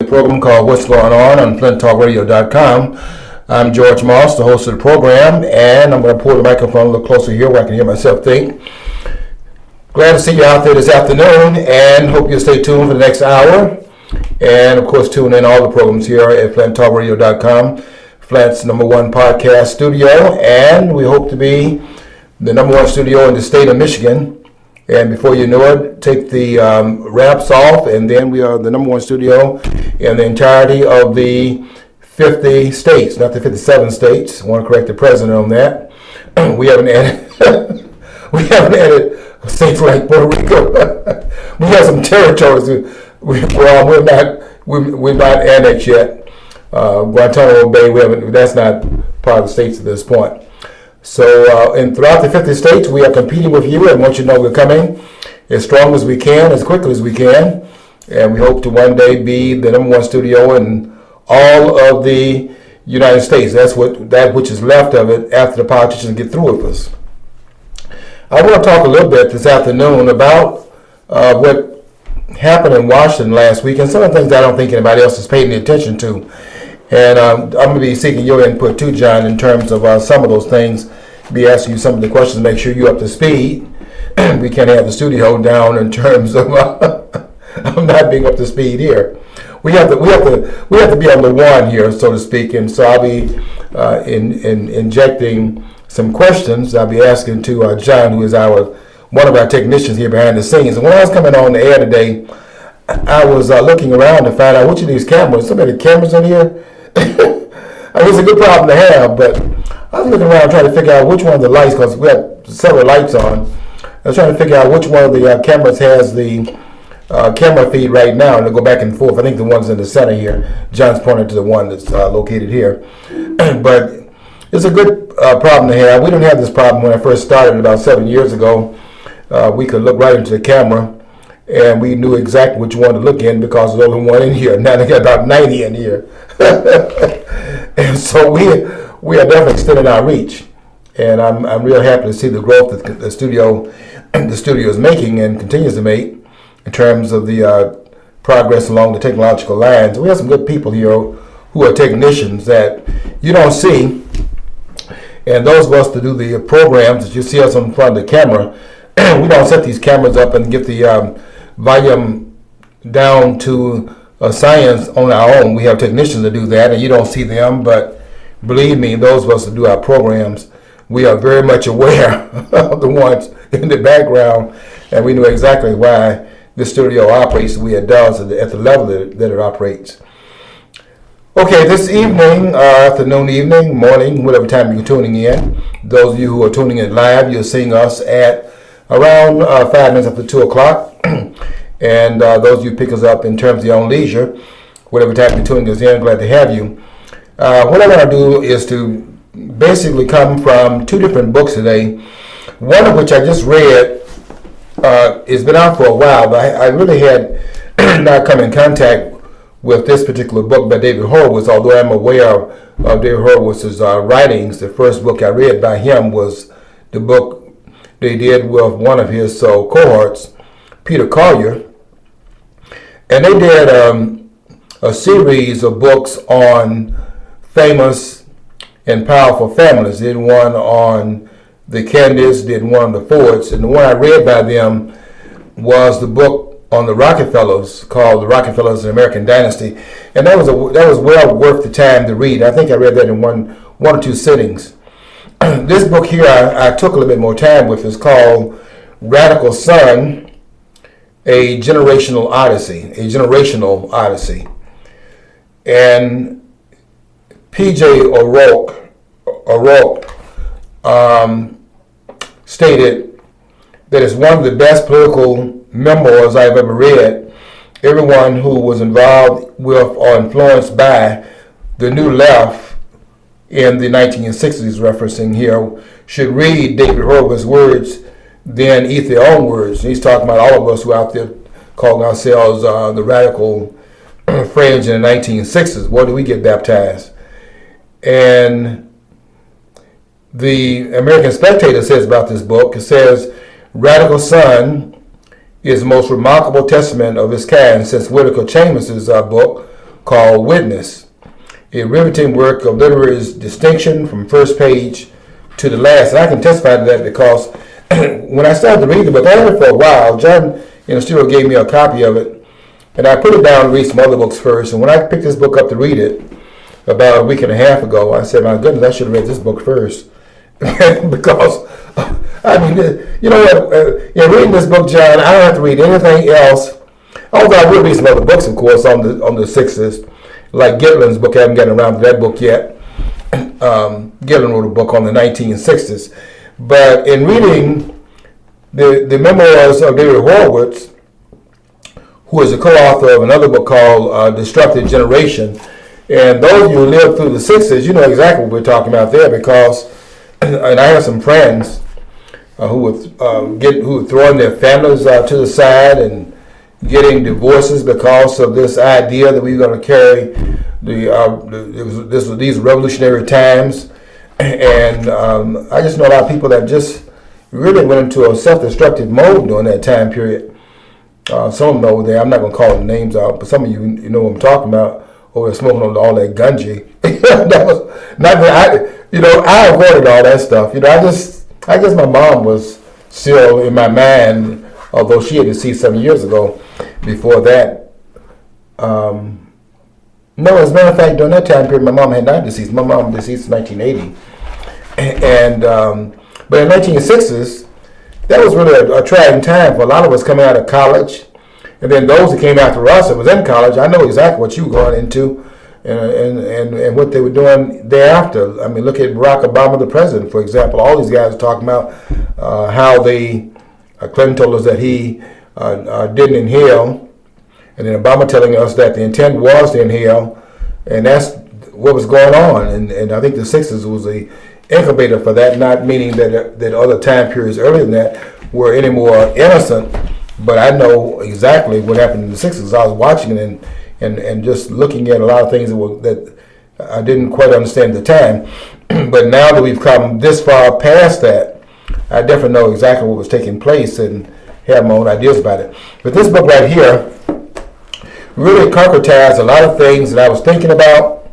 Program called What's Going on FlintTalkRadio.com. I'm George Moss, the host of the program, and I'm going to pull the microphone a little closer here where I can hear myself think. Glad to see you out there this afternoon, and hope you'll stay tuned for the next hour. And, of course, tune in all the programs here at FlintTalkRadio.com, Flint's #1 podcast studio, and we hope to be the #1 studio in the state of Michigan. And before you know it, take the wraps off, and then we are the #1 studio in the entirety of the 50 states, not the 57 states. I want to correct the president on that. We haven't added states like Puerto Rico. We have some territories. We're not annexed yet. Guantanamo Bay, that's not part of the states at this point. So, and throughout the 50 states, we are competing with you, and want you to know we're coming as strong as we can, as quickly as we can, and we hope to one day be the #1 studio in all of the United States. That's that which is left of it after the politicians get through with us. I want to talk a little bit this afternoon about what happened in Washington last week, and some of the things I don't think anybody else is paying any attention to. And I'm going to be seeking your input too, John, in terms of some of those things. Be asking you some of the questions, make sure you're up to speed. We can't have the studio down in terms of not being up to speed here. We have to be on the one here, so to speak. And so I'll be injecting some questions. I'll be asking to John, who is one of our technicians here behind the scenes. And when I was coming on the air today, I was looking around to find out which of these cameras. So many cameras in here. It's a good problem to have, but I was looking around trying to figure out which one of the lights, because we have several lights on. I was trying to figure out which one of the cameras has the camera feed right now, and to go back and forth. I think the one's in the center here. John's pointing to the one that's located here. But it's a good problem to have. We didn't have this problem when I first started about 7 years ago. We could look right into the camera, and we knew exactly which one to look in because there's only one in here. Now they got about 90 in here. And so we are definitely extending our reach. And I'm real happy to see the growth that the studio is making and continues to make in terms of the progress along the technological lines. We have some good people here who are technicians that you don't see. And those of us that do the programs that you see us in front of the camera, we don't set these cameras up and get the volume down to science on our own. We have technicians that do that, and you don't see them, but believe me, those of us that do our programs, we are very much aware of the ones in the background, and we know exactly why the studio operates the way it does at the level that it operates. Okay, this evening, afternoon, evening, morning, whatever time you're tuning in, those of you who are tuning in live, you're seeing us at around 5 minutes after 2 o'clock. And those of you pick us up in terms of your own leisure, whatever time you're tuning us in, glad to have you. What I want to do is to basically come from 2 different books today, one of which I just read. It's been out for a while, but I really had not come in contact with this particular book by David Horowitz, although I'm aware of David Horowitz's writings. The first book I read by him was the book they did with one of his cohorts, Peter Collier. And they did a series of books on famous and powerful families. They did one on the Kennedys, did one on the Fords, and the one I read by them was the book on the Rockefellers called The Rockefellers: An American Dynasty, and that was well worth the time to read. I think I read that in one or two sittings. This book here I took a little bit more time with. It's called Radical Son: A Generational Odyssey. And P.J. O'Rourke stated that it's one of the best political memoirs I've ever read. Everyone who was involved with or influenced by the New Left in the 1960s, referencing here, should read David Horowitz's words, then eat their own words. He's talking about all of us who are out there calling ourselves the radical fringe in the 1960s. Where do we get baptized? And the American Spectator says about this book, it says, Radical Son is the most remarkable testament of its kind since Whittaker Chambers' book, called Witness, a riveting work of literary distinction from first page to the last. And I can testify to that because when I started to read the book, I had it for a while. John in the studio gave me a copy of it, and I put it down to read some other books first. And when I picked this book up to read it about a week and a half ago, I said, my goodness, I should have read this book first. Because, I mean, you know what, in reading this book, John, I don't have to read anything else. Although I will read some other books, of course, on the Sixers, like Gitlin's book. I haven't gotten around to that book yet. Gitlin wrote a book on the 1960s. But in reading the memoirs of David Horowitz, who is a co-author of another book called Destructive Generation, and those of you who lived through the 60s, you know exactly what we're talking about there, because, and I have some friends who were throwing their families to the side and getting divorces because of this idea that we were going to carry these revolutionary times. And I just know a lot of people that just really went into a self-destructive mode during that time period. Some of them know there. I'm not going to call the names out, but some of you know what I'm talking about. Over smoking on all that gunji. That was not that I avoided all that stuff. I guess my mom was still in my mind, although she had deceased 7 years ago. Before that, no, as a matter of fact, during that time period, my mom had not deceased. My mom deceased in 1980, and but in the 1960s, that was really a trying time for a lot of us coming out of college. And then those that came after us that was in college, I know exactly what you were going into and what they were doing thereafter. I mean, look at Barack Obama, the president, for example. All these guys are talking about how Clinton told us that he didn't inhale, and then Obama telling us that the intent was to inhale, and that's what was going on. And I think the 60s was the incubator for that, not meaning that other time periods earlier than that were any more innocent. But I know exactly what happened in the 60s. I was watching it and just looking at a lot of things that I didn't quite understand at the time. But now that we've come this far past that, I definitely know exactly what was taking place and have my own ideas about it. But this book right here really concretized a lot of things that I was thinking about,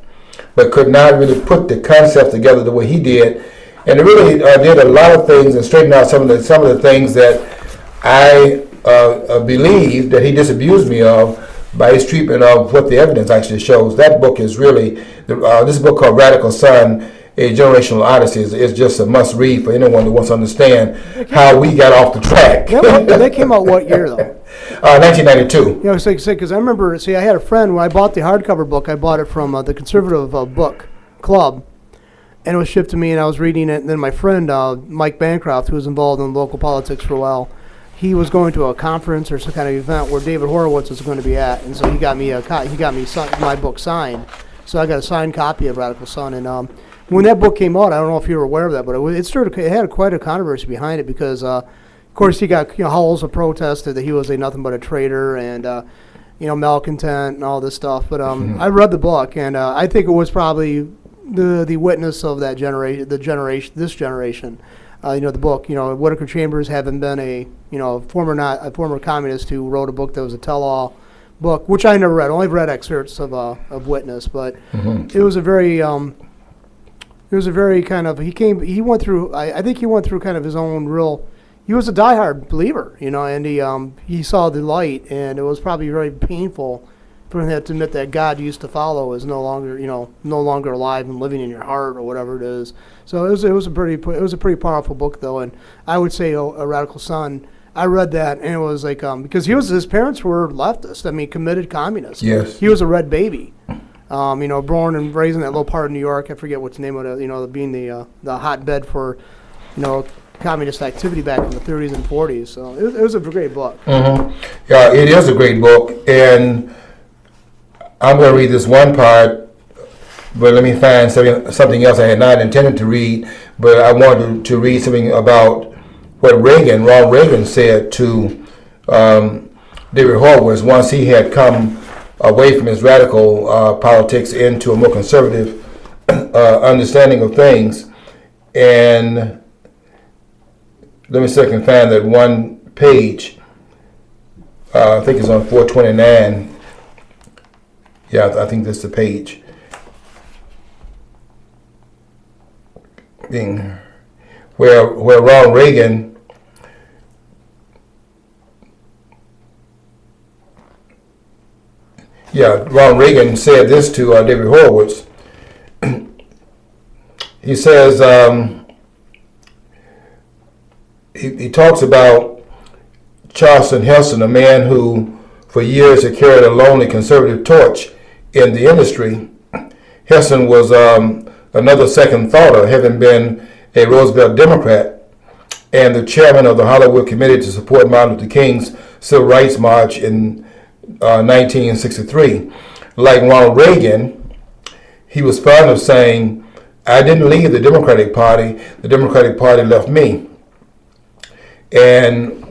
but could not really put the concept together the way he did. And it really did a lot of things and straightened out some of the things that I believe that he disabused me of by his treatment of what the evidence actually shows. That book is really, this book called Radical Son, A Generational Odyssey, is just a must read for anyone who wants to understand how we got off the track. That came out what year, though? 1992. Yeah, because I remember, I had a friend, when I bought the hardcover book, I bought it from the Conservative Book Club, and it was shipped to me, and I was reading it, and then my friend, Mike Bancroft, who was involved in local politics for a while, he was going to a conference or some kind of event where David Horowitz was going to be at, and so he got me my book signed. So I got a signed copy of Radical Son, and when that book came out, I don't know if you were aware of that, but it had quite a controversy behind it because, of course, he got Howells protested that he was nothing but a traitor and malcontent and all this stuff. But I read the book, and I think it was probably the witness of that this generation. The book, Whittaker Chambers, having been a former communist who wrote a book that was a tell-all book, which I never read. I only read excerpts of Witness, but it was a very kind of, he went through, I think he went through kind of his own he was a diehard believer, and he saw the light, and it was probably very painful for him to admit that God used to follow is no longer alive and living in your heart or whatever it is. So it was a pretty powerful book, though, and I would say A Radical Son. I read that, and it was like because his parents were leftist. I mean, committed communists. Yes. He was a red baby. Born and raised in that little part of New York. I forget what's the name of it. Being the hotbed for communist activity back in the 30s and 40s. So it was a great book. Mm-hmm. Yeah, it is a great book, and I'm going to read this one part, but let me find something else I had not intended to read, but I wanted to read something about what Ronald Reagan said to David Horowitz once he had come away from his radical politics into a more conservative understanding of things. And let me see if I can find that one page. I think it's on 429. Yeah, I think that's the page. Where Ronald Reagan Ronald Reagan said this to David Horowitz. He says, he talks about Charlton Heston, a man who for years had carried a lonely conservative torch in the industry. Heston was another second thoughter, having been a Roosevelt Democrat and the chairman of the Hollywood Committee to support Martin Luther King's Civil Rights March in 1963. Like Ronald Reagan, he was fond of saying, "I didn't leave the Democratic Party left me." And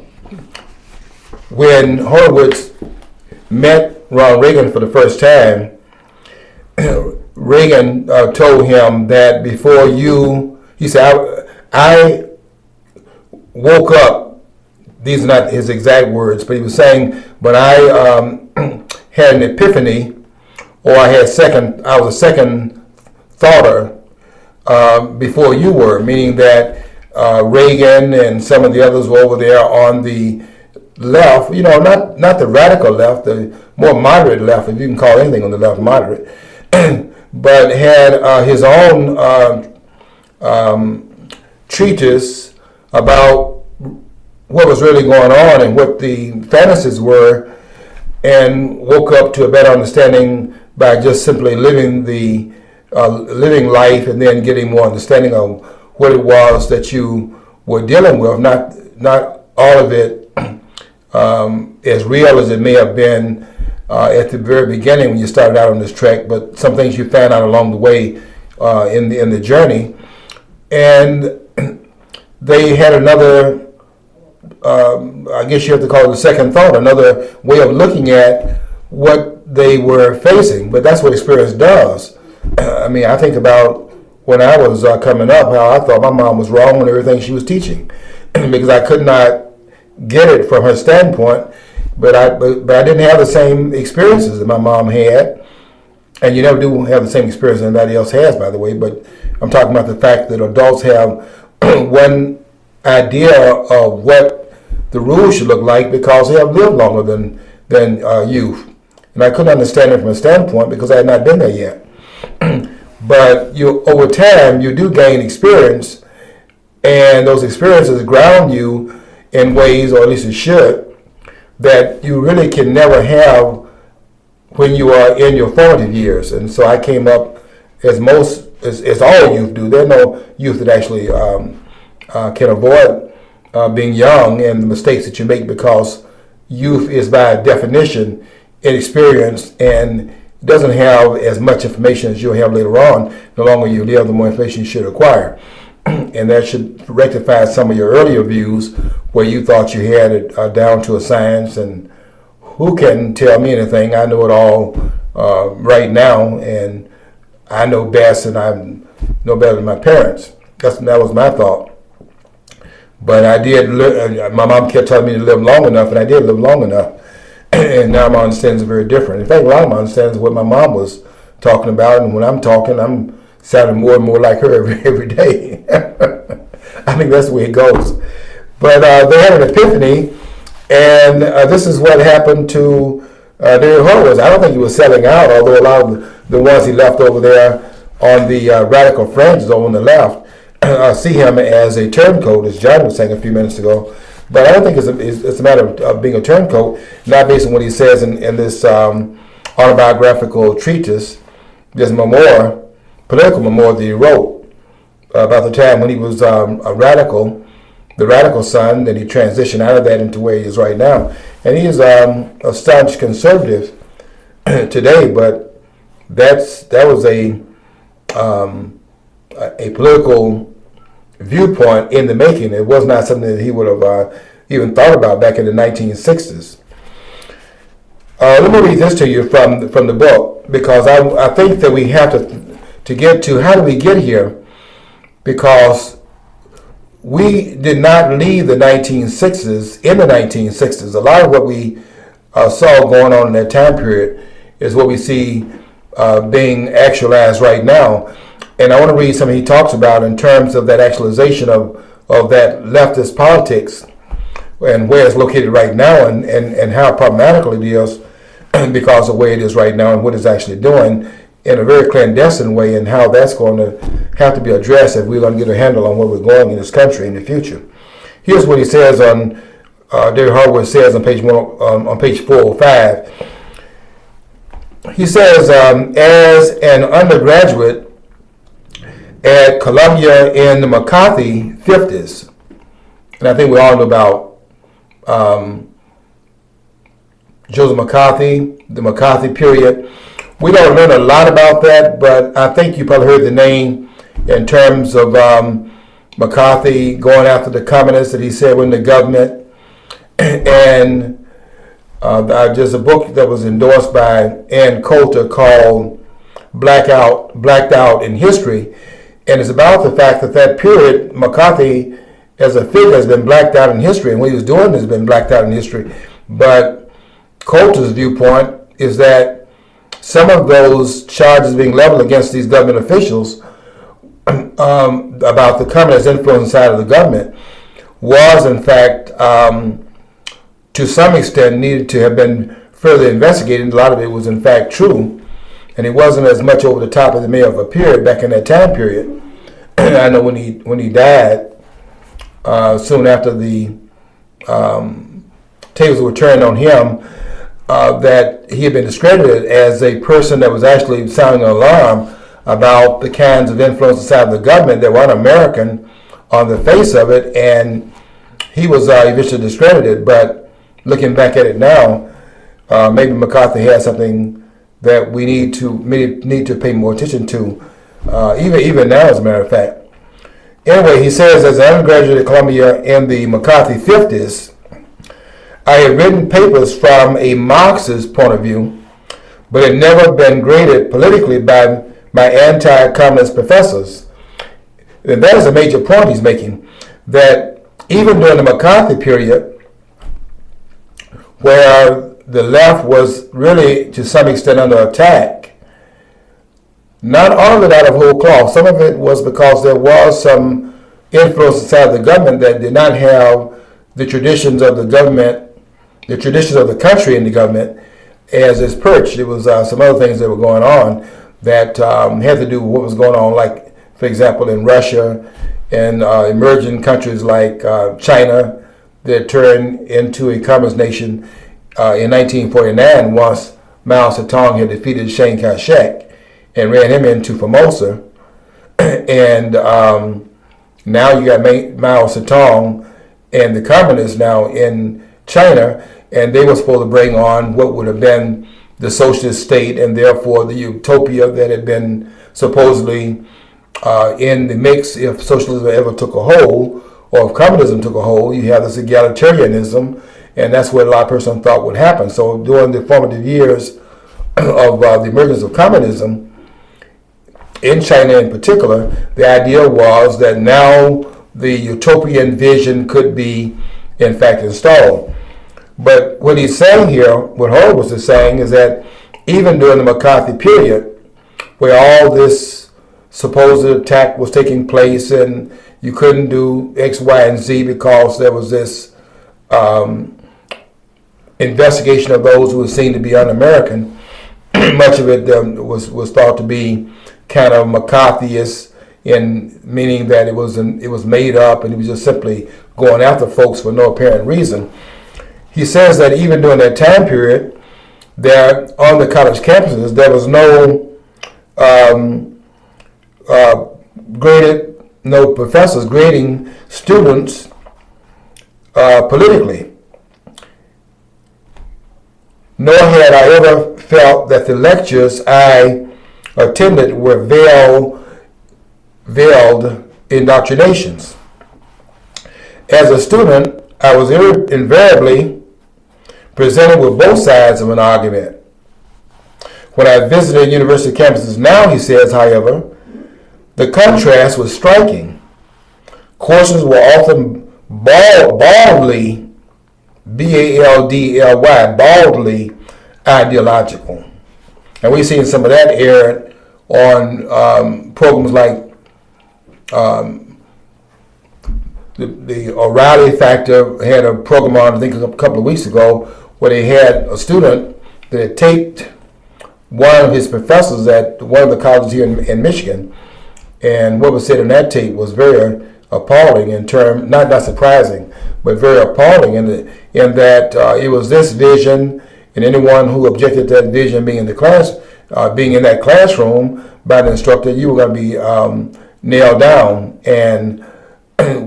when Horowitz met Ronald Reagan for the first time, Reagan told him that he said, I woke up, these are not his exact words, but he was saying, but I had an epiphany, or I was a second thoughter before you were, meaning that Reagan and some of the others were over there on the left, not the radical left, the more moderate left, if you can call anything on the left moderate, but had his own treatise about what was really going on and what the fantasies were, and woke up to a better understanding by just simply living life and then getting more understanding of what it was that you were dealing with, not all of it as real as it may have been at the very beginning when you started out on this trek, but some things you found out along the way in the journey. And they had another, I guess you have to call it a second thought, another way of looking at what they were facing. But that's what experience does. I think about when I was coming up, how I thought my mom was wrong on everything she was teaching because I could not get it from her standpoint, but I didn't have the same experiences that my mom had, and you never do have the same experience anybody else has, by the way. But I'm talking about the fact that adults have one idea of what the rules should look like because they have lived longer than youth, and I couldn't understand it from a standpoint because I had not been there yet. But over time, you do gain experience, and those experiences ground you in ways, or at least it should, that you really can never have when you are in your formative years. And so I came up as all youth do. There are no youth that actually can avoid being young and the mistakes that you make, because youth is by definition inexperienced and doesn't have as much information as you'll have later on. The longer you live, the more information you should acquire. And that should rectify some of your earlier views where you thought you had it down to a science, and who can tell me anything? I know it all right now, and I know best, and I know better than my parents. That was my thought. But I did my mom kept telling me to live long enough, and I did live long enough. And now my understandings are very different. In fact, a lot of my understandings of what my mom was talking about, and when I'm talking, I'm sounding more and more like her every day. I think that's the way it goes. But they had an epiphany, and this is what happened to David Horowitz. I don't think he was selling out, although a lot of the ones he left over there on the radical fringes on the left see him as a turncoat, as John was saying a few minutes ago. But I don't think it's a matter of being a turncoat, not based on what he says in this autobiographical treatise, this memoir, political memoir that he wrote about the time when he was a radical, the radical son, then he transitioned out of that into where he is right now. And he is a staunch conservative today, but that was a political viewpoint in the making. It was not something that he would have even thought about back in the 1960s. Let me read this to you from the book, because I think that we have to get to how do we get here, because we did not leave the 1960s in the 1960s. A lot of what we saw going on in that time period is what we see being actualized right now. And I want to read something he talks about in terms of that actualization of that leftist politics and where it's located right now, and how problematical it is because of the way it is right now and what it's actually doing in a very clandestine way, and how that's going to have to be addressed if we're going to get a handle on where we're going in this country in the future. Here's what he says on David Harwood says on page 405. He says, as an undergraduate at Columbia in the McCarthy 50s, and I think we all know about Joseph McCarthy, the McCarthy period. We don't learn a lot about that, but I think you probably heard the name in terms of McCarthy going after the communists that he said were in the government. And there's a book that was endorsed by Ann Coulter called Blacked Out in History. And it's about the fact that that period, McCarthy as a figure has been blacked out in history, and what he was doing has been blacked out in history. But Coulter's viewpoint is that some of those charges being leveled against these government officials about the communist influence inside of the government was, in fact, to some extent, needed to have been further investigated. A lot of it was, in fact, true, and it wasn't as much over the top as it may have appeared back in that time period. I know when he died, soon after the tables were turned on him, that he had been discredited as a person that was actually sounding an alarm about the kinds of influence inside the government that were un-American on the face of it, and he was eventually discredited. But looking back at it now, maybe McCarthy has something that we need to pay more attention to, even now, as a matter of fact. Anyway, he says, as an undergraduate at Columbia in the McCarthy 50s, I had written papers from a Marxist point of view, but had never been graded politically by my anti-communist professors. And that is a major point he's making, that even during the McCarthy period, where the left was really, to some extent, under attack, not all of it out of whole cloth. Some of it was because there was some influence inside the government that did not have the traditions of the government, the traditions of the country in the government as its perch. There was some other things that were going on that had to do with what was going on, like, for example, in Russia and emerging countries like China that turned into a communist nation in 1949 once Mao Zedong had defeated Chiang Kai-shek and ran him into Formosa. And now you got Mao Zedong and the communists now in China, and they were supposed to bring on what would have been the socialist state, and therefore the utopia that had been supposedly in the mix if socialism ever took a hold, or if communism took a hold. You have this egalitarianism, and that's what a lot of persons thought would happen. So during the formative years of the emergence of communism, in China in particular, the idea was that now the utopian vision could be, in fact, installed. But what he's saying here, what Horowitz is saying, is that even during the McCarthy period, where all this supposed attack was taking place and you couldn't do X, Y, and Z because there was this investigation of those who were seen to be un-American, much of it was thought to be kind of McCarthyist, in meaning that it was made up and it was just simply going after folks for no apparent reason. He says that even during that time period, there on the college campuses there was no no professors grading students politically. Nor had I ever felt that the lectures I attended were veiled indoctrinations. As a student, I was invariably presented with both sides of an argument. When I visited university campuses now, he says, however, the contrast was striking. Courses were often baldly, B-A-L-D-L-Y, baldly ideological. And we've seen some of that aired on programs like the O'Reilly Factor had a program on, I think a couple of weeks ago, where they had a student that had taped one of his professors at one of the colleges here in Michigan. And what was said in that tape was very appalling in terms, not surprising, but very appalling in that it was this vision, and anyone who objected to that vision being in the class, being in that classroom by the instructor, you were going to be nailed down. And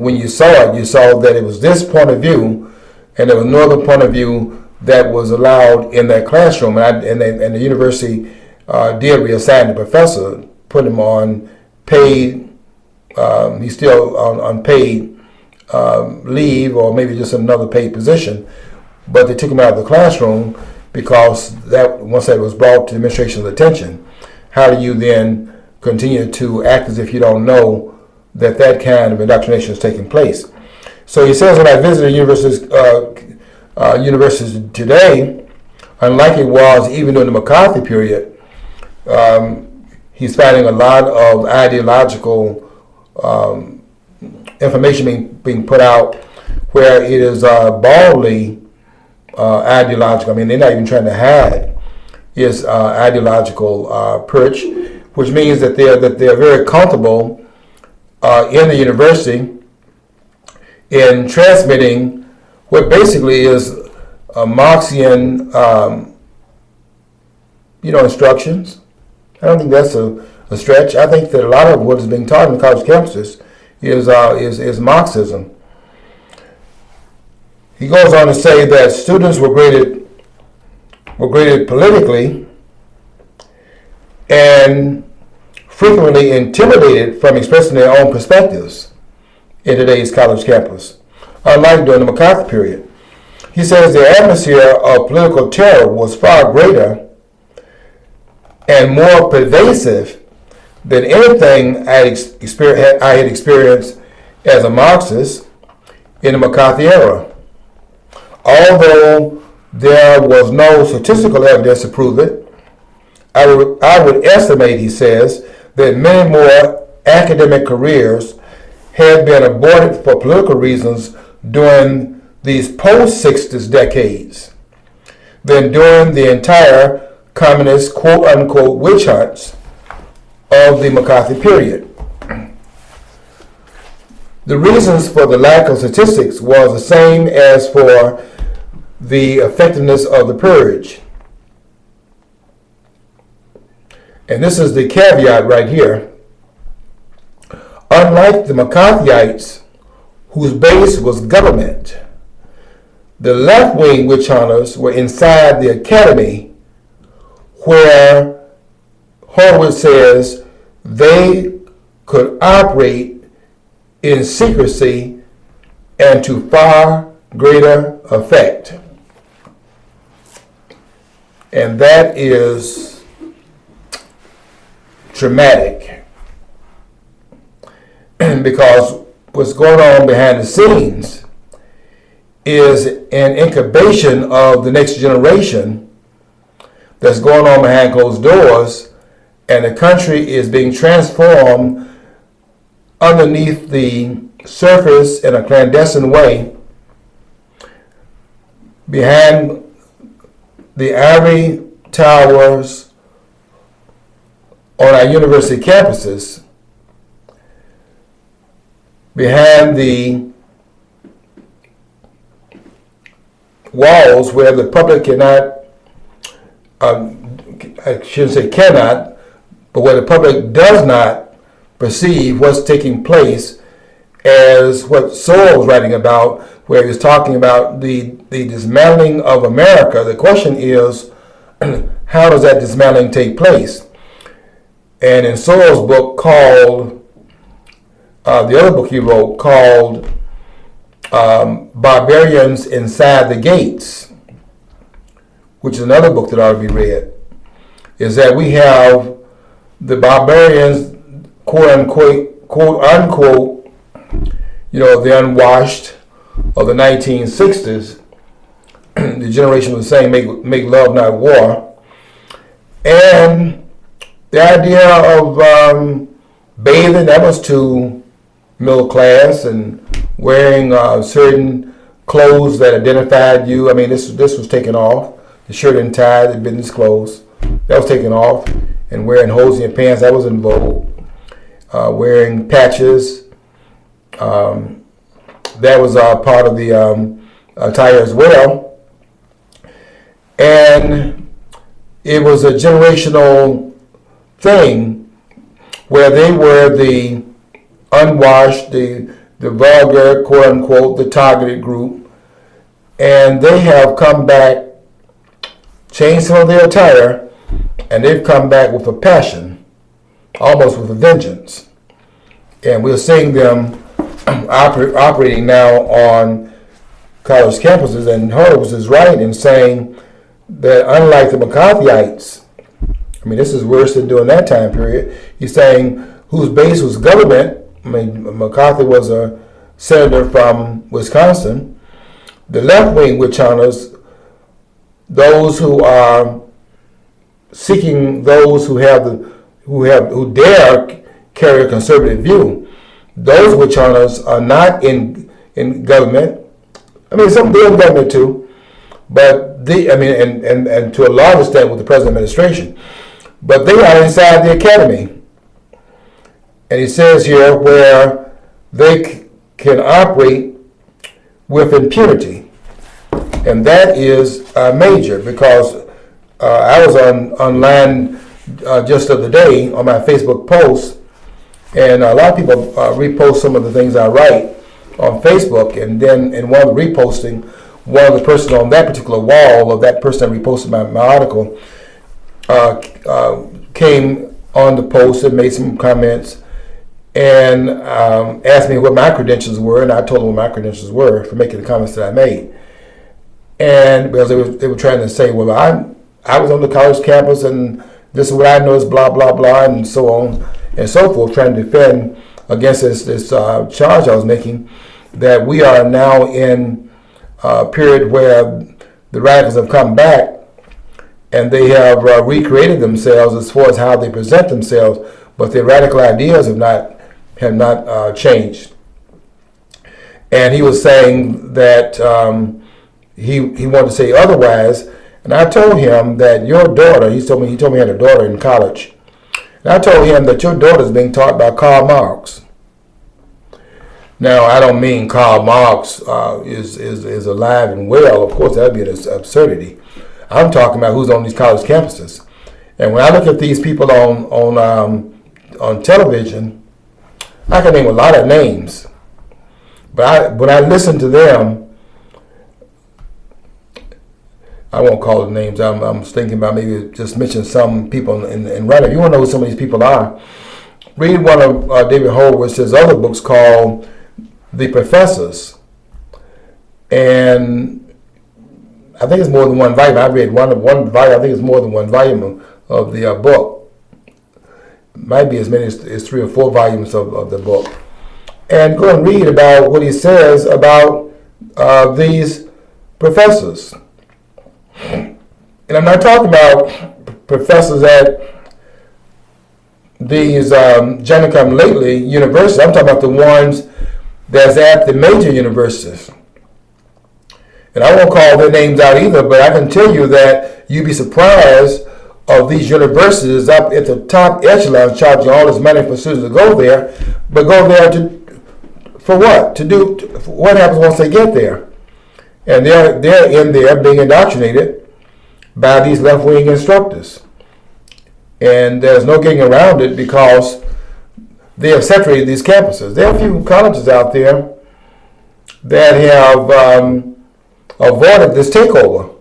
when you saw it, you saw that it was this point of view, and there was no other point of view that was allowed in that classroom. And the university did reassign the professor, put him on paid, he's still on paid leave, or maybe just another paid position, but they took him out of the classroom because once that was brought to the administration's attention, how do you then continue to act as if you don't know that kind of indoctrination is taking place? So he says, when I visited universities today, unlike it was even during the McCarthy period, he's finding a lot of ideological information being put out where it is baldly ideological. I mean, they're not even trying to hide his ideological perch, which means that they're very comfortable in the university in transmitting what basically is Marxian, instructions. I don't think that's a stretch. I think that a lot of what is being taught in college campuses is Marxism. He goes on to say that students were graded politically and frequently intimidated from expressing their own perspectives in today's college campus, unlike during the McCarthy period. He says the atmosphere of political terror was far greater and more pervasive than anything I had experienced as a Marxist in the McCarthy era. Although there was no statistical evidence to prove it, I would estimate, he says, that many more academic careers had been aborted for political reasons during these post-60s decades than during the entire communist quote-unquote witch hunts of the McCarthy period. The reasons for the lack of statistics was the same as for the effectiveness of the purge. And this is the caveat right here. Unlike the McCarthyites, whose base was government, the left-wing witch hunters were inside the academy, where Horowitz says they could operate in secrecy and to far greater effect. And that is dramatic, because what's going on behind the scenes is an incubation of the next generation that's going on behind closed doors, and the country is being transformed underneath the surface in a clandestine way behind the ivory towers on our university campuses, behind the walls where the public cannot, I shouldn't say cannot, but where the public does not perceive what's taking place, as what Sowell was writing about, where he was talking about the dismantling of America. The question is, how does that dismantling take place? And in Sowell's book called, the other book he wrote called Barbarians Inside the Gates, which is another book that ought to be read, is that we have the barbarians, quote unquote, the unwashed of the 1960s, the generation was saying make love not war, And the idea of bathing, that was too middle class, and wearing certain clothes that identified you. I mean, this was taken off. The shirt and tie, the business clothes, that was taken off. And wearing hose in your pants, that was in vogue. Wearing patches, that was part of the attire as well. And it was a generational thing where they were the unwashed, the vulgar, quote unquote, the targeted group. And they have come back, changed some of their attire, and they've come back with a passion, almost with a vengeance. And we're seeing them operating now on college campuses. And Horowitz is right in saying that unlike the McCarthyites, I mean, this is worse than during that time period, he's saying whose base was government. I mean, McCarthy was a senator from Wisconsin. The left-wing witch hunters, those who are seeking those who dare carry a conservative view, those witch hunters are not in government. I mean, some they're in government too, but and to a large extent with the present administration, but they are inside the academy. And he says here where they can operate with impunity, and that is major, because I was online just the other day on my Facebook post, and a lot of people repost some of the things I write on Facebook, and then in one of the reposting, one of the person on that particular wall of that person that reposted my article came on the post and made some comments and asked me what my credentials were, and I told them what my credentials were for making the comments that I made. And because they were trying to say, well, I was on the college campus, and this is what I know is blah, blah, blah, and so on and so forth, trying to defend against this charge I was making, that we are now in a period where the radicals have come back, and they have recreated themselves as far as how they present themselves, but their radical ideas have not changed. And he was saying that he wanted to say otherwise, and I told him that your daughter, he told me he had a daughter in college, and I told him that your daughter is being taught by Karl Marx. Now, I don't mean Karl Marx is alive and well. Of course, that would be an absurdity. I'm talking about who's on these college campuses. And when I look at these people on television, I can name a lot of names. But when I listen to them, I won't call the names. I'm thinking about maybe just mention some people in writing. If you want to know who some of these people are, read one of David Horowitz's other books called The Professors. And I think it's more than one volume. I read one volume. I think it's more than one volume of the book. It might be as many as 3 or 4 volumes of the book. And go and read about what he says about these professors. And I'm not talking about professors at these Johnny Come Lately universities. I'm talking about the ones that's at the major universities. And I won't call their names out either, but I can tell you that you'd be surprised of these universities up at the top echelon charging all this money for students to go there, but go there for what? What happens once they get there? And they're in there being indoctrinated by these left-wing instructors. And there's no getting around it because they have saturated these campuses. There are a few colleges out there that have avoided this takeover.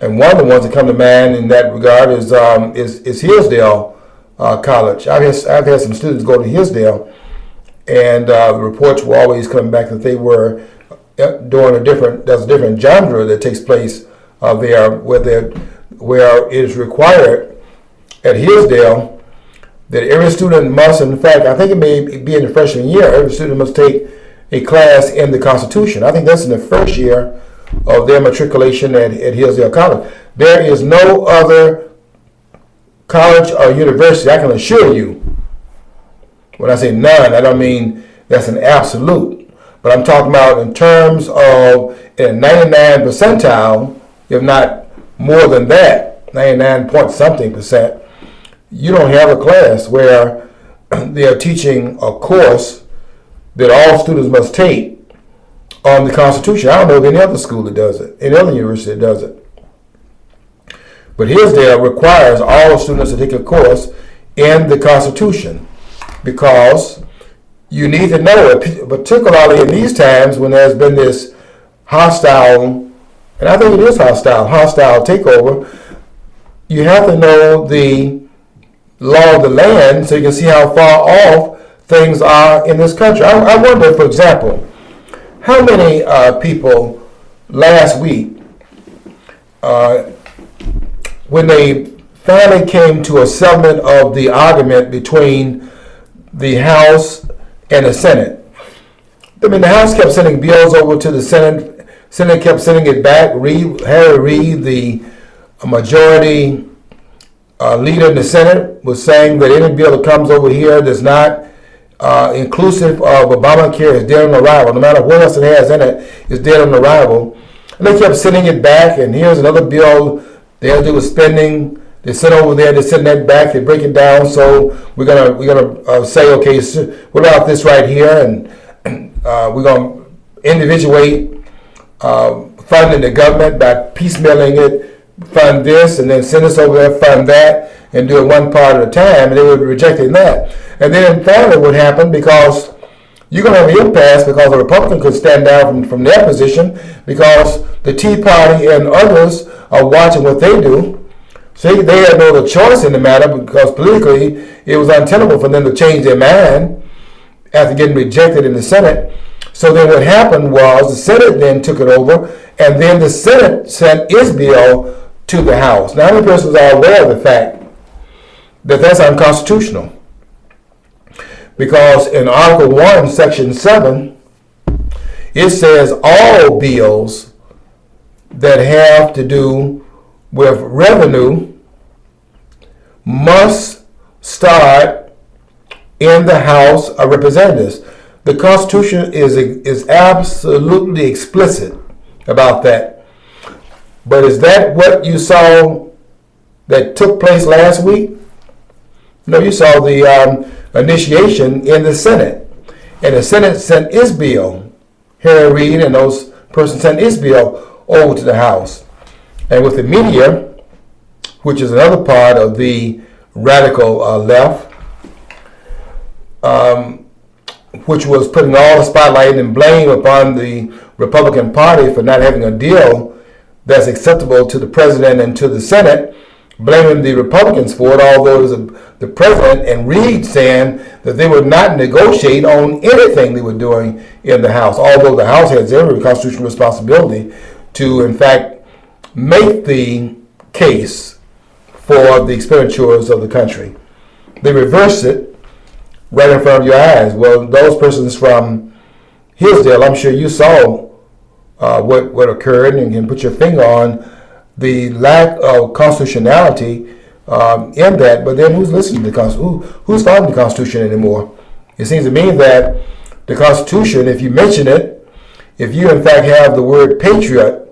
And one of the ones that come to mind in that regard is Hillsdale College. I've had some students go to Hillsdale, and the reports were always coming back that they were doing there's a different genre that takes place there, where it is required at Hillsdale that every student must, in fact, I think it may be in the freshman year, every student must take a class in the Constitution. I think that's in the first year of their matriculation at Hillsdale College. There is no other college or university, I can assure you, when I say none, I don't mean that's an absolute. But I'm talking about in terms of in 99 percentile, if not more than that, 99 point something percent, you don't have a class where they are teaching a course that all students must take on the Constitution. I don't know of any other school that does it, any other university that does it. But Hillsdale requires all students to take a course in the Constitution because you need to know it, particularly in these times when there's been this hostile, and I think it is hostile takeover. You have to know the law of the land so you can see how far off things are in this country. I wonder, for example, how many people last week, when they finally came to a settlement of the argument between the House and the Senate. I mean, the House kept sending bills over to the Senate. Senate kept sending it back. Harry Reid, the majority leader in the Senate, was saying that any bill that comes over here that's not inclusive of Obamacare is dead on arrival. No matter what else it has in it, it's dead on arrival. And they kept sending it back, and here's another bill they have to do with spending. They send over there, they send that back, they break it down. So we're gonna say, okay, so what about this right here, and we're gonna individuate funding the government by piecemealing it, fund this, and then send us over there, fund that, and do it one part at a time. And they were rejecting that. And then finally, what happened, because you're going to have an impasse because the Republican could stand down from their position because the Tea Party and others are watching what they do. So they had no other choice in the matter because politically it was untenable for them to change their mind after getting rejected in the Senate. So then what happened was the Senate then took it over, and then the Senate sent its bill to the House. Now, how many persons are aware of the fact that that's unconstitutional? Because in Article 1, Section 7, it says all bills that have to do with revenue must start in the House of Representatives. The Constitution is absolutely explicit about that. But is that what you saw that took place last week? No, you saw the initiation in the Senate. And the Senate sent its bill. Harry Reid and those persons sent its bill over to the House. And with the media, which is another part of the radical left, which was putting all the spotlight and blame upon the Republican Party for not having a deal that's acceptable to the president and to the Senate, blaming the Republicans for it, although it was the president and Reid saying that they would not negotiate on anything they were doing in the House, although the House has every constitutional responsibility to, in fact, make the case for the expenditures of the country. They reversed it right in front of your eyes. Well, those persons from Hillsdale, I'm sure you saw what occurred and can put your finger on the lack of constitutionality in that. But then who's listening to the Constitution? Who's following the Constitution anymore? It seems to me that the Constitution, if you mention it, if you in fact have the word patriot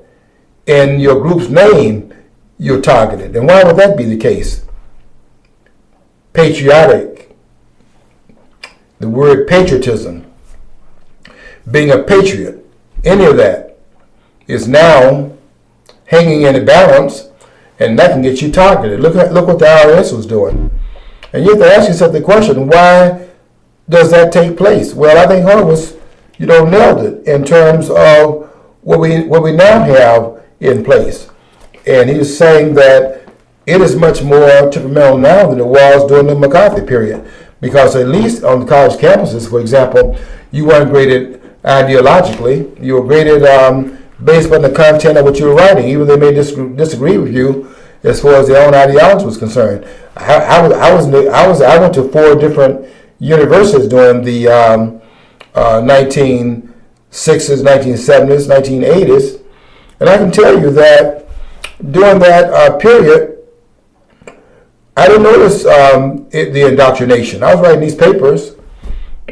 in your group's name, you're targeted. And why would that be the case? Patriotic, the word patriotism, being a patriot, any of that is now hanging in the balance, and that can get you targeted. Look what the IRS was doing. And you have to ask yourself the question, why does that take place? Well, I think Horowitz, nailed it in terms of what we now have in place. And he was saying that it is much more temperamental now than it was during the McCarthy period. Because at least on the college campuses, for example, you weren't graded ideologically. You were graded based on the content of what you were writing, even though they may disagree with you as far as their own ideology was concerned. I went to 4 different universities during the 1960s, 1970s, 1980s, and I can tell you that during that period, I didn't notice the indoctrination. I was writing these papers,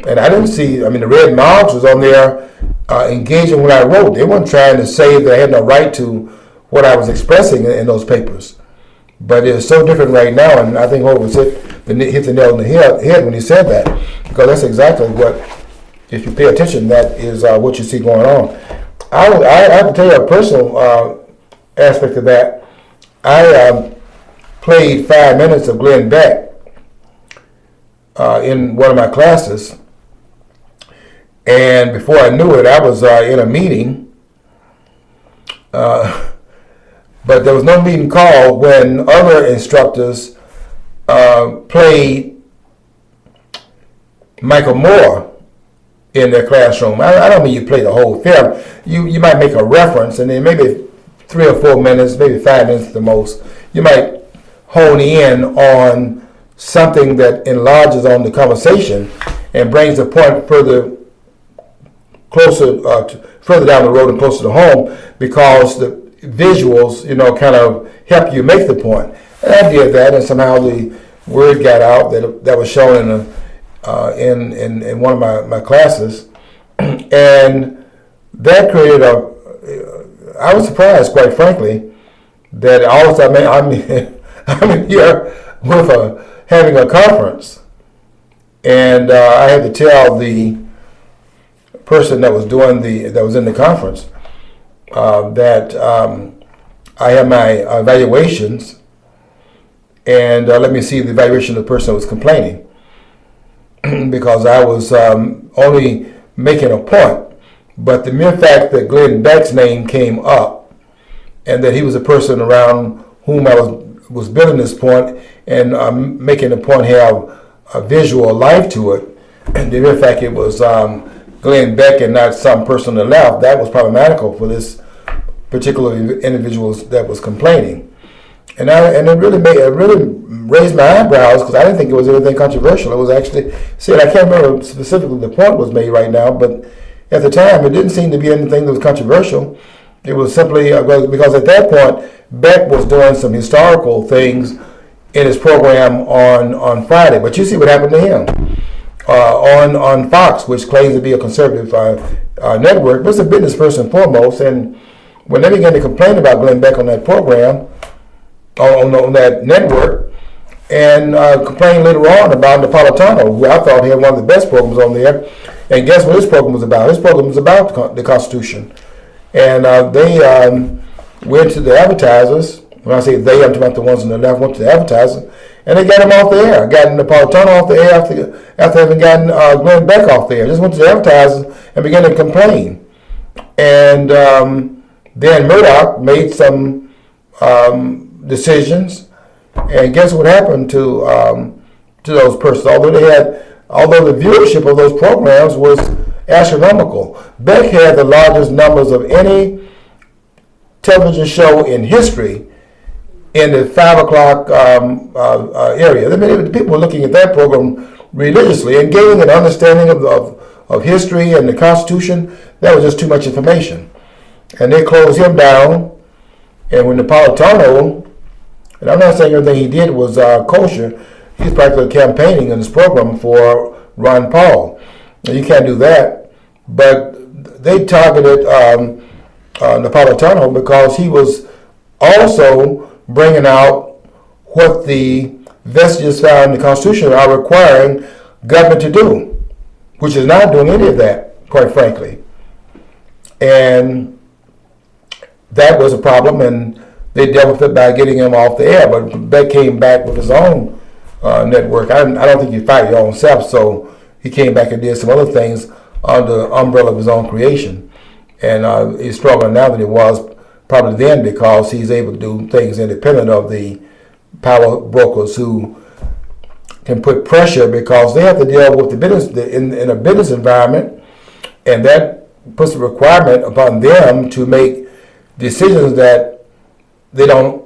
and I didn't see. I mean, the Red Mouse was on there engaging what I wrote. They weren't trying to say that I had no right to what I was expressing in those papers. But it's so different right now, and I think Hope was hit the nail on the head when he said that, because that's exactly what, if you pay attention, that is what you see going on. I have to tell you a personal aspect of that. I played 5 minutes of Glenn Beck in one of my classes, and before I knew it, I was in a meeting. But there was no meeting called when other instructors played Michael Moore in their classroom. I don't mean you play the whole film. You might make a reference, and then maybe 3 or 4 minutes, maybe 5 minutes at the most, you might hone in on something that enlarges on the conversation and brings the point further down the road and closer to home, because the visuals, kind of help you make the point. And I did that, and somehow the word got out that was shown in one of my classes, and that created I was surprised, quite frankly, that all of a sudden I'm here with having a conference, and I had to tell the person that was in the conference that I have my evaluations, and let me see the evaluation of the person that was complaining, because I was only making a point. But the mere fact that Glenn Beck's name came up, and that he was a person around whom I was building this point and making the point have a visual life to it, and the mere fact it was Glenn Beck and not some person on the left, that was problematical for this particular individual that was complaining, and it really raised my eyebrows, because I didn't think it was anything controversial. It was actually said, I can't remember specifically the point was made right now, but at the time it didn't seem to be anything that was controversial. It was simply because at that point Beck was doing some historical things in his program on Friday. But you see what happened to him on Fox, which claims to be a conservative network, but it's a business person foremost. And when they began to complain about Glenn Beck on that program, on that network, and complained later on about Napolitano, who I thought had one of the best programs on there. And guess what his program was about? His program was about the Constitution. And they went to the advertisers. When I say they, I'm talking about the ones on the left, went to the advertisers, and they got him off the air. Got Napolitano off the air after having gotten Glenn Beck off the air. Just went to the advertisers and began to complain. And then Murdoch made some decisions, and guess what happened to those persons? Although the viewership of those programs was astronomical, Beck had the largest numbers of any television show in history in the 5 o'clock area. I mean, people were looking at that program religiously and gaining an understanding of history and the Constitution. That was just too much information. And they closed him down. And when Napolitano, and I'm not saying everything he did was kosher, he's practically campaigning in this program for Ron Paul. Now, you can't do that. But they targeted Napolitano because he was also bringing out what the vestiges found in the Constitution are requiring government to do, which is not doing any of that, quite frankly. And that was a problem, and they dealt with it by getting him off the air. But Beck came back with his own network. I don't think you fight your own self, so he came back and did some other things under the umbrella of his own creation. And he's stronger now than he was probably then, because he's able to do things independent of the power brokers who can put pressure, because they have to deal with the business in a business environment, and that puts a requirement upon them to make decisions that they don't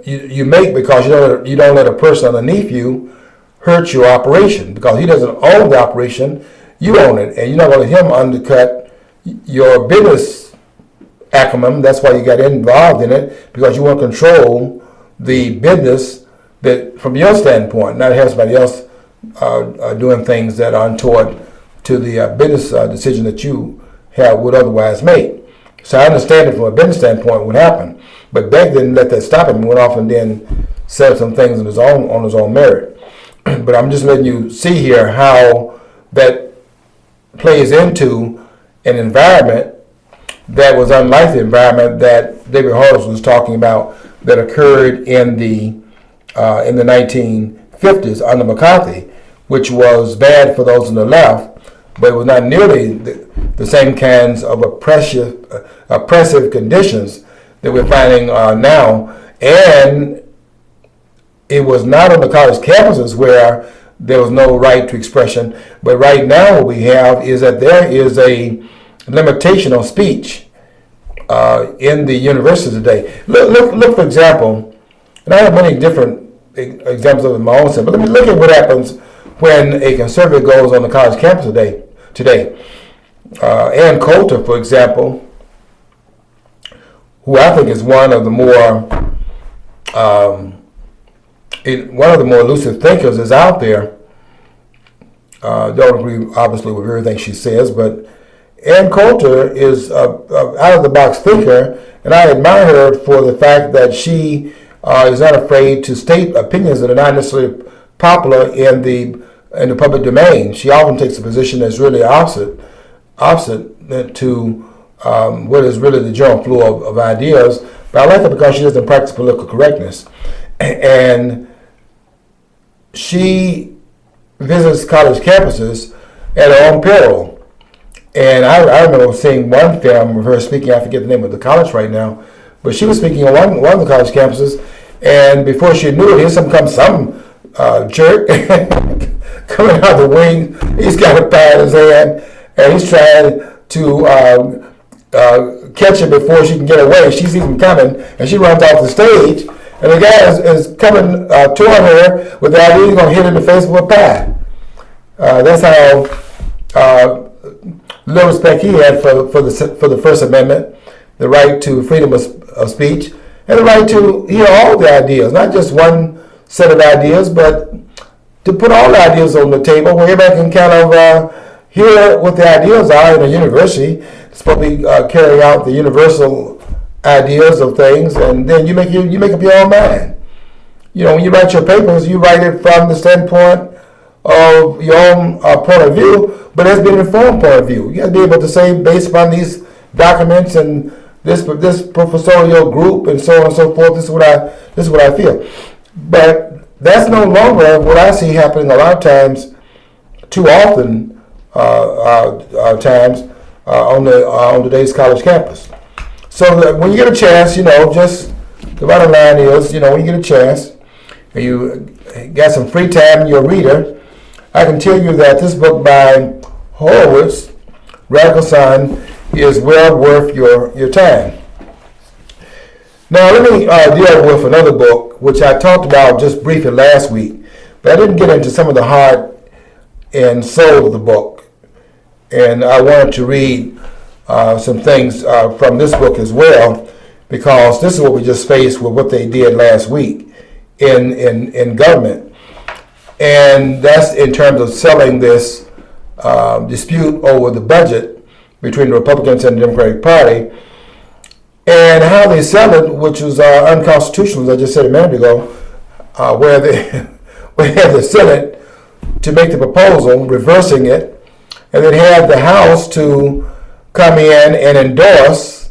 you make, because you don't let a person underneath you hurt your operation, because he doesn't own the operation, you own it, and you're not going to let him undercut your business acumen. That's why you got involved in it, because you want to control the business that from your standpoint, not have somebody else doing things that are untoward to the business decision that you would otherwise make. So I understand it from a business standpoint what happened, but Beck didn't let that stop him. He went off and then said some things on his own merit. But I'm just letting you see here how that plays into an environment that was unlike the environment that David Horowitz was talking about that occurred in the 1950s under McCarthy, which was bad for those on the left, but it was not nearly the same kinds of oppressive conditions that we're finding now. And it was not on the college campuses where there was no right to expression, but right now what we have is that there is a limitation on speech in the universities today. Look, for example, and I have many different examples of it in my own sense, but let me look at what happens when a conservative goes on the college campus today. Ann Coulter, for example, who I think is one of the more elusive thinkers is out there. Don't agree, obviously, with everything she says, but Ann Coulter is out-of-the-box thinker, and I admire her for the fact that she is not afraid to state opinions that are not necessarily popular in the public domain. She often takes a position that's really opposite to what is really the general flow of ideas. But I like her because she doesn't practice political correctness, and she visits college campuses at her own peril. And I remember seeing one film of her speaking. I forget the name of the college right now, but she was speaking on one of the college campuses, and before she knew it, here some jerk coming out of the wing. He's got a pie in his hand, and he's trying to catch her before she can get away. She sees him coming, and she runs off the stage, and the guy is coming toward her with the idea he's going to hit her in the face with a pie. That's how little respect he had for the First Amendment, the right to freedom of speech, and the right to hear all the ideas, not just one set of ideas, but to put all the ideas on the table where everybody can kind of hear what the ideas are in a university. It's supposed to be carrying out the universal ideas of things, and then you make up your own mind. You know, when you write your papers, you write it from the standpoint of your own point of view, but it's been an informed point of view. You got to be able to say, based upon these documents and this professorial group and so on and so forth, this is what I feel. But that's no longer what I see happening a lot of times, too often on today's college campus. So that when you get a chance, just the bottom line is, when you get a chance and you got some free time and you're a reader, I can tell you that this book by Horowitz, Radical Sun, is well worth your time. Now let me deal with another book, which I talked about just briefly last week, but I didn't get into some of the heart and soul of the book. And I wanted to read some things from this book as well, because this is what we just faced with what they did last week in government. And that's in terms of selling this dispute over the budget between the Republicans and the Democratic Party, and how they sell it, which was unconstitutional, as I just said a minute ago, where they had the Senate to make the proposal, reversing it, and then had the House to come in and endorse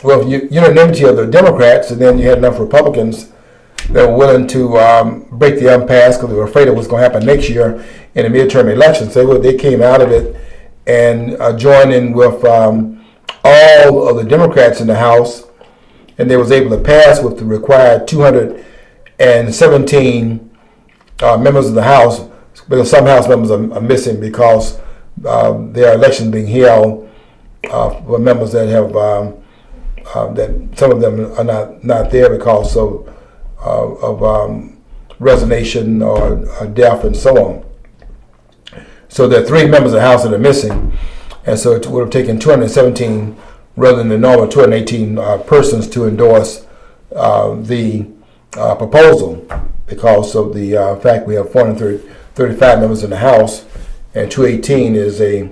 with unanimity of the Democrats, and then you had enough Republicans that were willing to break the impasse because they were afraid of what's going to happen next year in the midterm elections. They came out of it and joined in with all of the Democrats in the House, and they was able to pass with the required 217 members of the House, because some House members are missing because their elections being held for members that have that some of them are not there because of resignation or death and so on. So there are 3 members of the House that are missing, and so it would have taken 217 rather than the normal 218 persons to endorse the proposal because of the fact we have 435 members in the House and 218 is a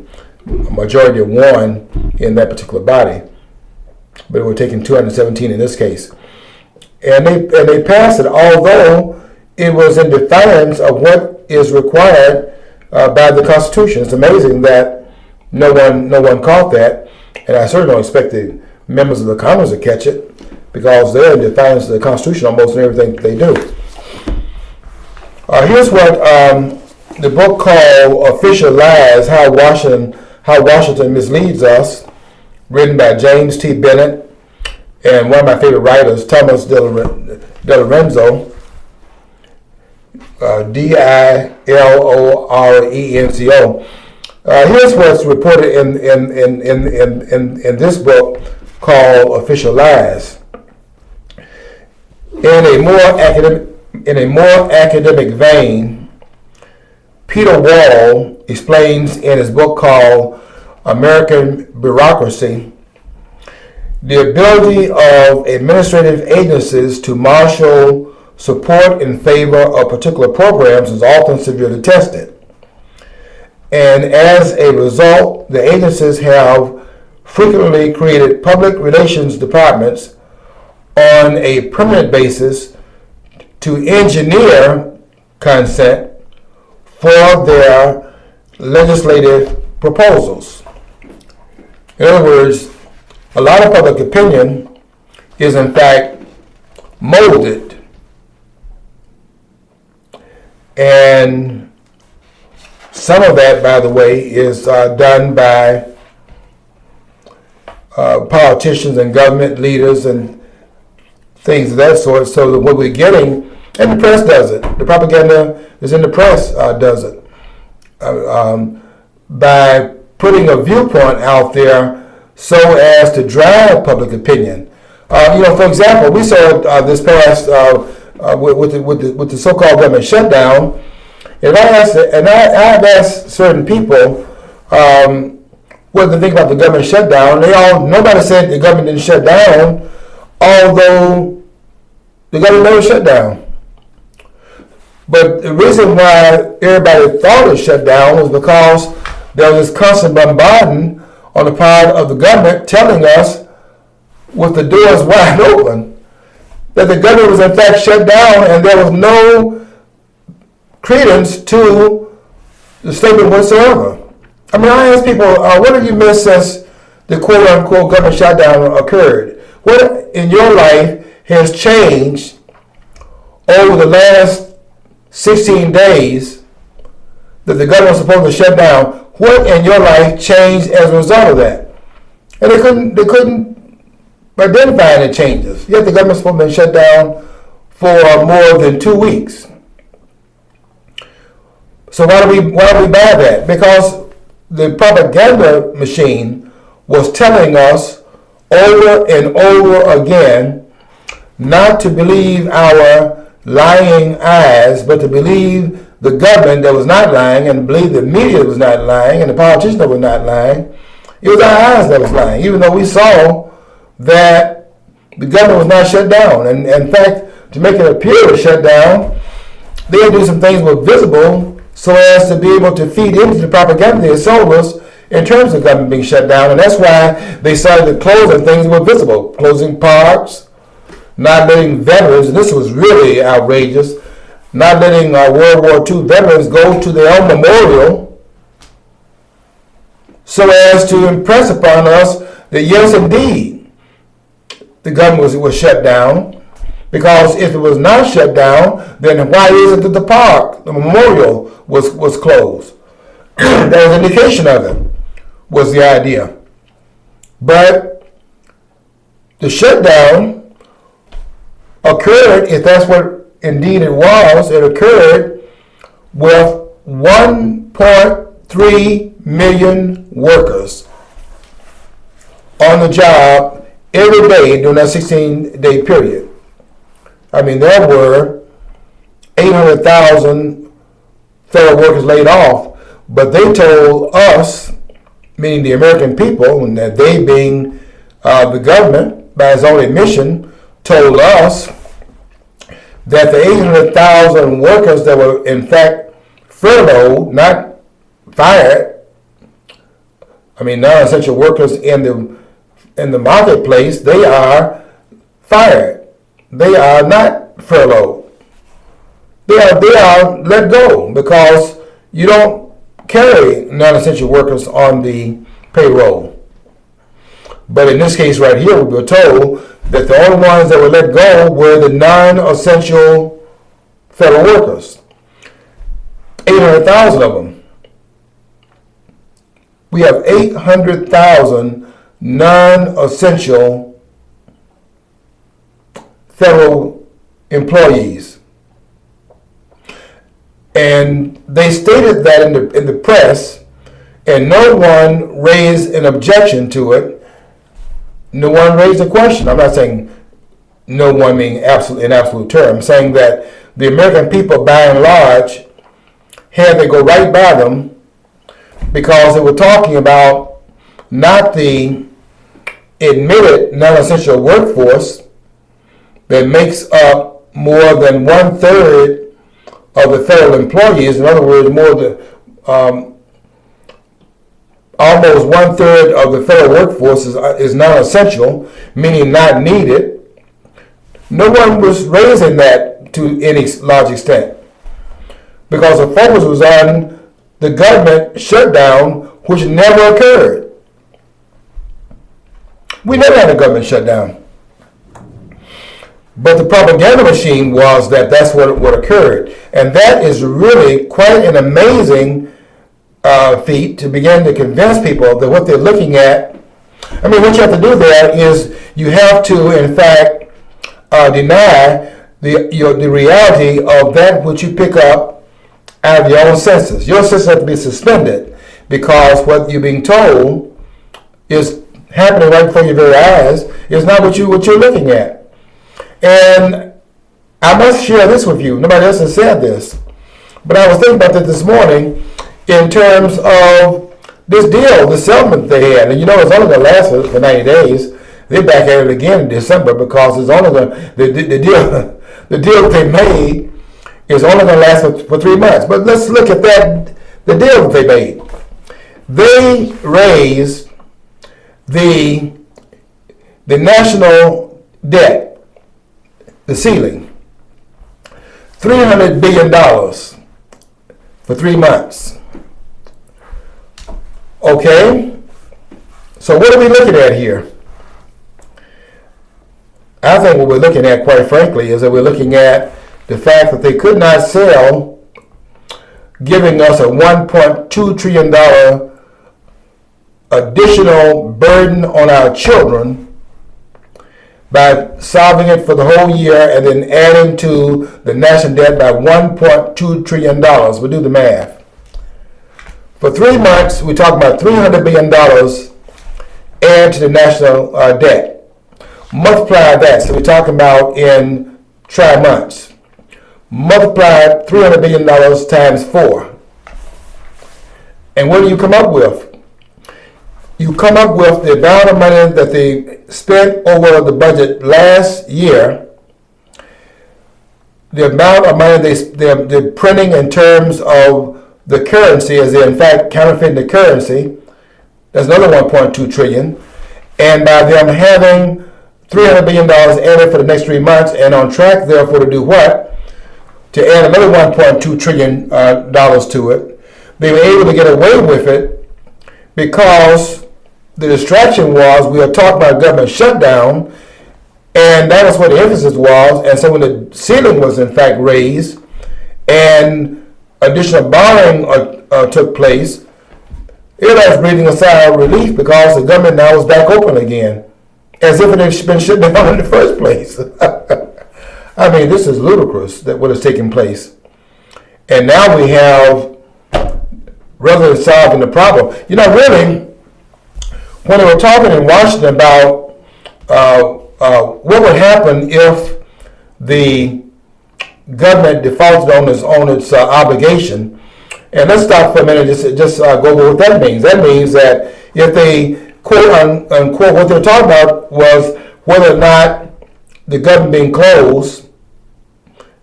majority of one in that particular body. But we're taking 217 in this case. And they passed it, although it was in defiance of what is required by the Constitution. It's amazing that no one caught that, and I certainly don't expect the members of the Congress to catch it because they're in defiance of the Constitution almost in everything that they do. Here's what the book called "Official Lies: How Washington Misleads Us," written by James T. Bennett and one of my favorite writers, Thomas DiLorenzo, Dilorenzo. Here's what's reported in this book called "Official Lies." In a more academic vein, Peter Wall explains in his book called "American Bureaucracy" the ability of administrative agencies to marshal support in favor of particular programs is often severely tested. And as a result, the agencies have frequently created public relations departments on a permanent basis to engineer consent for their legislative proposals. In other words, a lot of public opinion is in fact molded, and some of that, by the way, is done by politicians and government leaders and things of that sort. So that what we're getting, and the press does it, the propaganda is in the press does it, by putting a viewpoint out there so as to drive public opinion. For example, we saw this past with the so-called government shutdown. I've asked certain people what they think about the government shutdown. Nobody said the government didn't shut down, although the government never shut down. But the reason why everybody thought it shut down was because there was this constant bombarding on the part of the government telling us, with the doors wide open, that the government was in fact shut down and there was no credence to the statement whatsoever. I mean, I ask people, what have you missed since the quote-unquote government shutdown occurred? What in your life has changed over the last 16 days that the government was supposed to shut down? What in your life changed as a result of that? And they couldn't identify any changes. Yet the government's supposed to be shut down for more than 2 weeks. So why do we buy that? Because the propaganda machine was telling us over and over again not to believe our lying eyes, but to believe the government that was not lying, and believe the media that was not lying, and the politicians that were not lying. It was our eyes that was lying, even though we saw that the government was not shut down. And in fact, to make it appear to shut down, they had to do some things that were visible so as to be able to feed into the propaganda they sold us in terms of government being shut down. And that's why they started closing things that were visible, closing parks, not letting veterans, and this was really outrageous, not letting World War II veterans go to their own memorial so as to impress upon us that yes, indeed, the government was shut down. Because if it was not shut down, then why is it that the park, the memorial, was closed? That was an indication of it, was the idea. But the shutdown occurred, if that's what indeed it was, it occurred with 1.3 million workers on the job every day during that 16-day period. I mean, there were 800,000 federal workers laid off, but they told us, meaning the American people, and that they being the government, by its own admission, told us that the 800,000 workers that were in fact furloughed, not fired, I mean non-essential workers in the marketplace, they are fired. They are not furloughed. They are let go because you don't carry non-essential workers on the payroll. But in this case right here, we were told that the only ones that were let go were the non-essential federal workers. 800,000 of them. We have 800,000 non-essential federal employees. And they stated that in the press, and no one raised an objection to it. No one raised a question. I'm not saying no one meaning in absolute terms. I'm saying that the American people, by and large, had to go right by them because they were talking about not the admitted non-essential workforce that makes up more than 1/3 of the federal employees. In other words, almost 1/3 of the federal workforce is non-essential, meaning not needed. No one was raising that to any large extent because the focus was on the government shutdown, which never occurred. We never had a government shutdown. But the propaganda machine was that that's what occurred. And that is really quite an amazing feat to begin to convince people that what they're looking at, I mean, what you have to do there is you have to, in fact, deny the reality of that which you pick up out of your own senses. Your senses have to be suspended because what you're being told is happening right before your very eyes is not what you're looking at. And I must share this with you. Nobody else has said this, but I was thinking about this morning in terms of this deal, the settlement they had. And you know, it's only going to last for 90 days. They're back at it again in December because it's only going the deal that they made is only going to last for 3 months. But let's look at the deal that they made. They raised the national debt, the ceiling, $300 billion for 3 months. Okay, so what are we looking at here? I think what we're looking at, quite frankly, is that we're looking at the fact that they could not sell, giving us a $1.2 trillion additional burden on our children by solving it for the whole year and then adding to the national debt by $1.2 trillion. We'll do the math. For 3 months, we talk about $300 billion add to the national debt. Multiply that, so we're talking about in tri-months. Multiply $300 billion times 4. And what do you come up with? You come up with the amount of money that they spent over the budget last year, the amount of money they're printing in terms of the currency, as they're in fact counterfeiting the currency. That's another $1.2 trillion. And by them having $300 billion added for the next 3 months and on track, therefore, to do what? To add another $1.2 trillion to it. They were able to get away with it because the distraction was we are talking about government shutdown, and that was what the emphasis was. And so when the ceiling was in fact raised and additional borrowing took place, everybody's breathing a sigh of relief because the government now is back open again, as if it had been shut down in the first place. I mean, this is ludicrous that what is taking place. And now we have, rather than solving the problem, you know, really, when they were talking in Washington about what would happen if the government defaulted on its obligation, and let's stop for a minute and just go over what that means. That means that if they, quote unquote, what they were talking about was whether or not the government being closed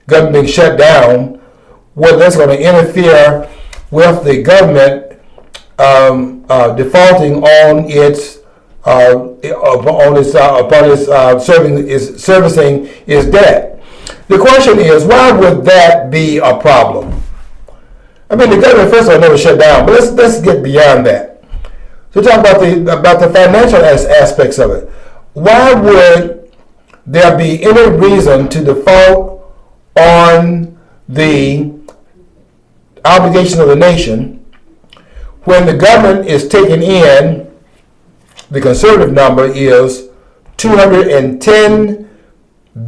government being shut down, whether that's going to interfere with the government defaulting on its servicing its debt. The question is, why would that be a problem? I mean, the government first of all never shut down, but let's get beyond that. So talk about the financial aspects of it. Why would there be any reason to default on the obligation of the nation when the government is taking in, the conservative number is $210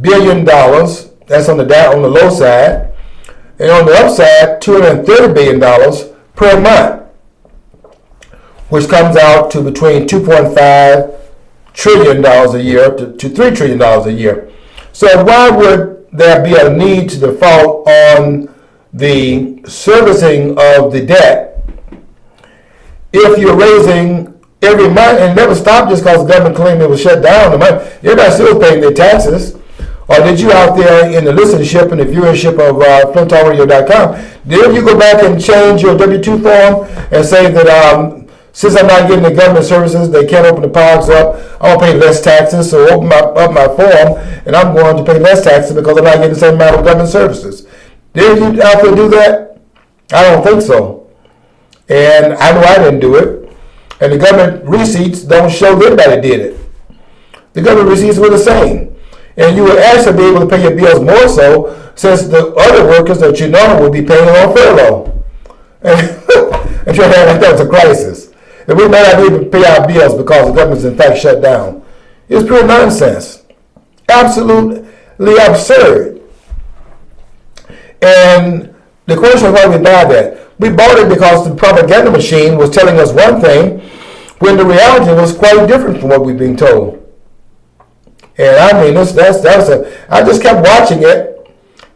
billion. That's on the low side. And on the upside, $230 billion per month, which comes out to between $2.5 trillion a year to $3 trillion a year. So why would there be a need to default on the servicing of the debt if you're raising every month, and it never stopped just because the government claimed it was shut down? The money, everybody still paying their taxes. Or did you out there in the listenership and the viewership of FlintTalkRadio.com, did you go back and change your W-2 form and say that since I'm not getting the government services, they can't open the parks up, I'm going to pay less taxes, so open up my form, and I'm going to pay less taxes because I'm not getting the same amount of government services? Did you out there do that? I don't think so. And I know I didn't do it. And the government receipts don't show that anybody did it. The government receipts were the same. And you would actually be able to pay your bills more so, since the other workers that you know would be paying on furlough. And you're having that was a crisis. And we may not need to pay our bills because the government's in fact shut down. It's pure nonsense. Absolutely absurd. And the question is why we buy that. We bought it because the propaganda machine was telling us one thing when the reality was quite different from what we've been told. And I mean, I just kept watching it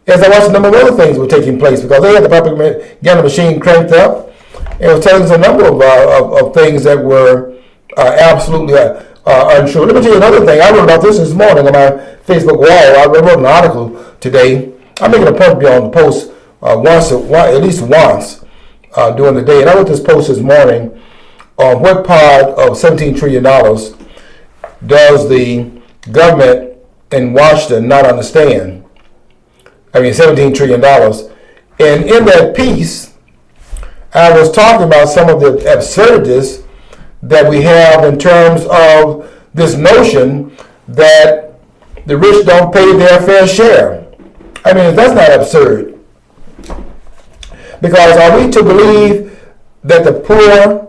as I watched a number of other things were taking place because they had the propaganda machine cranked up and it was telling us a number of things that were absolutely untrue. Let me tell you another thing. I wrote about this morning on my Facebook wall. I wrote an article today. I'm making a point to be on the post at least once during the day. And I wrote this post this morning on what part of $17 trillion does the government in Washington not understand. I mean, $17 trillion. And in that piece, I was talking about some of the absurdities that we have in terms of this notion that the rich don't pay their fair share. I mean, that's not absurd. Because are we to believe that the poor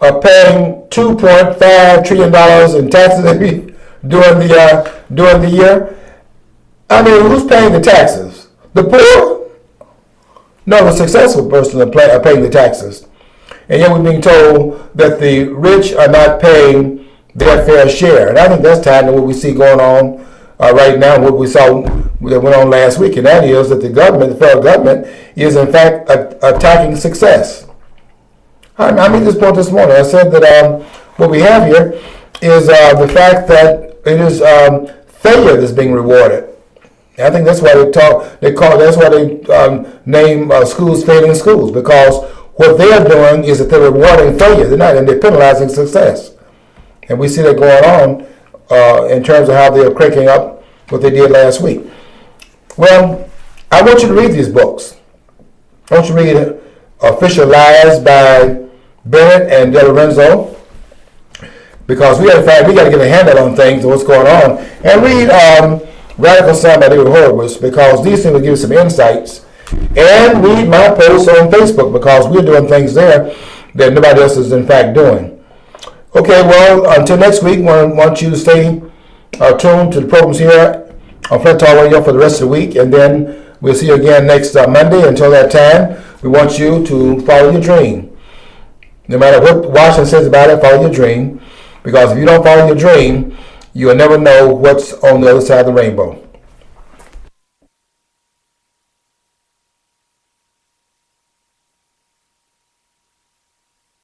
are paying $2.5 trillion in taxes during the year? I mean, who's paying the taxes? The poor? No, the successful person are paying the taxes. And yet we're being told that the rich are not paying their fair share. And I think that's tied to what we see going on right now, what we saw that went on last week, and that is that the federal government, is in fact attacking success. I made this point this morning. I said that what we have here is the fact that it is failure that's being rewarded. And I think that's why that's why they name schools failing schools, because what they're doing is that they're rewarding failure. They're penalizing success. And we see that going on in terms of how they're cranking up what they did last week. Well, I want you to read these books. I want you to read Official Lies by Bennett and De Lorenzo, because we got to get a handle on things and what's going on, and read Radical Son by David Horowitz, because these things will give you some insights, and read my posts on Facebook, because we're doing things there that nobody else is in fact doing. Okay, well, until next week, I want you to stay tuned to the programs here on Flint Talk Radio for the rest of the week, and then we'll see you again next Monday. Until that time, we want you to follow your dream. No matter what Washington says about it, follow your dream, because if you don't follow your dream, you'll never know what's on the other side of the rainbow.